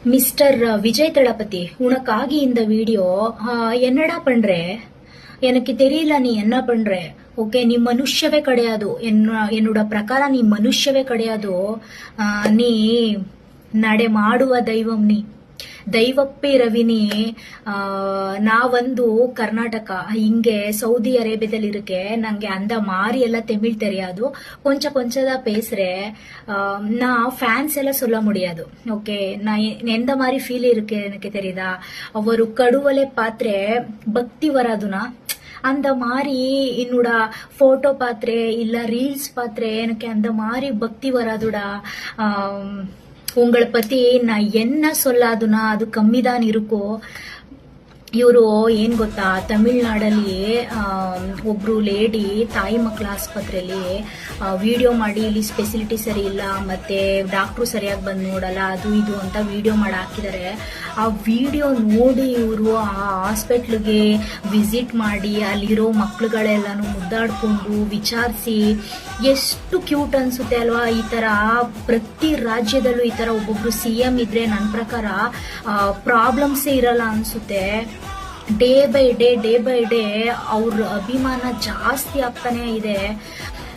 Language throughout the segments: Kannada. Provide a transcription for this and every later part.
மிஸ்டர் விஜய் தளபதி, உனக்காகி இந்த வீடியோ. என்னடா பண்ற? எனக்கு தெரியல நீ என்ன பண்ற. ஓகே, நீ மனுಷ್யவே கிடையாது. என்னோட ಪ್ರಕಾರ ನೀ ಮನುಷ್ಯವೇ கிடையாது. ನೀ ನಡೆ ಮಾಡುವ ದೈವಂ. ನೀ ದೈವಪ್ಪಿ ರವಿನಿ. ನಾವೊಂದು ಕರ್ನಾಟಕ ಹಿಂಗೆ ಸೌದಿ ಅರೇಬಿಯಾದಲ್ಲಿ ಇರಕ್ಕೆ ನಂಗೆ அந்த மாதிரி எல்லாம் தமிழ் தெரியாது. கொஞ்சம் கொஞ்சதா பேசுறேன். நான் ஃபேன்ஸ் எல்லாம் சொல்ல முடியாது. ஓகே, நான் எந்த மாதிரி ஃபீல் இருக்கு எனக்கு தெரியுதா. ஒரு கடுவலை பாத்திர பக்தி வராதுனா அந்த மாதிரி என்னோட போட்டோ பாத்திரே இல்ல ரீல்ஸ் பாத்திரே எனக்கு அந்த மாதிரி பக்தி வராதுடா. உங்களை பத்தி நான் என்ன சொல்லாதுன்னா ಅದು ಕಮ್ಮಿದಾನ್ ಇರುಕೋ. ಇವರು ಏನ್ ಗೊತ್ತಾ, ತಮಿಳ್ನಾಡಲ್ಲಿ ಒಬ್ರು ಲೇಡಿ ತಾಯಿ ಮಕ್ಕಳ ಆಸ್ಪತ್ರೆಯಲ್ಲಿ ವಿಡಿಯೋ ಮಾಡಿ ಇಲ್ಲಿ ಫೆಸಿಲಿಟಿ ಸರಿ ಇಲ್ಲ ಮತ್ತೆ ಡಾಕ್ಟ್ರು ಸರಿಯಾಗಿ ಬಂದು ನೋಡಲ್ಲ ಅದು ಇದು ಅಂತ ವಿಡಿಯೋ ಮಾಡಿ ಹಾಕಿದ್ದಾರೆ. ಆ ವಿಡಿಯೋ ನೋಡಿ ಇವರು ಆ ಹಾಸ್ಪಿಟ್ಲಿಗೆ ವಿಸಿಟ್ ಮಾಡಿ ಅಲ್ಲಿರೋ ಮಕ್ಳುಗಳೆಲ್ಲಾನು ಮುದ್ದಾಡ್ಕೊಂಡು ವಿಚಾರಿಸಿ ಎಷ್ಟು ಕ್ಯೂಟ್ ಅನ್ಸುತ್ತೆ ಅಲ್ವಾ. ಈ ತರ ಪ್ರತಿ ರಾಜ್ಯದಲ್ಲೂ ಈ ತರ ಒಬ್ಬೊಬ್ರು CM ಇದ್ರೆ ನನ್ನ ಪ್ರಕಾರ ಪ್ರಾಬ್ಲಮ್ಸೇ ಇರಲ್ಲ ಅನ್ಸುತ್ತೆ. ಡೇ ಬೈ ಡೇ ಅವ್ರ ಅಭಿಮಾನ ಜಾಸ್ತಿ ಆಗ್ತಾನೆ ಇದೆ.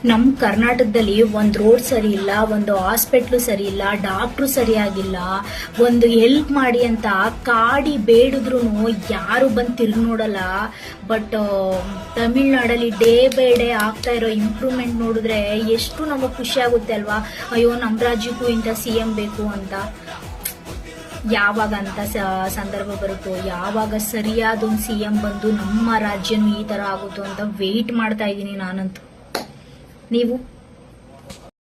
ನಮ್ ಕರ್ನಾಟಕದಲ್ಲಿ ಒಂದ್ ರೋಡ್ ಸರಿ ಇಲ್ಲ, ಒಂದು ಹಾಸ್ಪಿಟ್ಲು ಸರಿ ಇಲ್ಲ, ಡಾಕ್ಟ್ರು ಸರಿಯಾಗಿಲ್ಲ, ಒಂದು ಹೆಲ್ಪ್ ಮಾಡಿ ಅಂತ ಕಾಡಿ ಬೇಡಿದ್ರು ಯಾರು ಬಂದು ತಿರುಗಿ ನೋಡಲ್ಲ. ಬಟ್ ತಮಿಳ್ನಾಡಲ್ಲಿ ಡೇ ಬೈ ಡೇ ಆಗ್ತಾ ಇರೋ ಇಂಪ್ರೂವ್ಮೆಂಟ್ ನೋಡಿದ್ರೆ ಎಷ್ಟು ನಮಗೆ ಖುಷಿ ಆಗುತ್ತೆ ಅಲ್ವಾ. ಅಯ್ಯೋ ನಮ್ ರಾಜ್ಯಕ್ಕೂ ಇಂಥ CM ಬೇಕು ಅಂತ. ಯಾವಾಗ ಅಂತ ಸಂದರ್ಭ ಬರುತ್ತೋ, ಯಾವಾಗ ಸರಿಯಾದ ಒಂದು CM ಬಂದು ನಮ್ಮ ರಾಜ್ಯನೂ ಈ ತರ ಆಗುತ್ತೋ ಅಂತ ವೆಯ್ಟ್ ಮಾಡ್ತಾ ಇದ್ದೀನಿ ನಾನಂತೂ. ನೀವು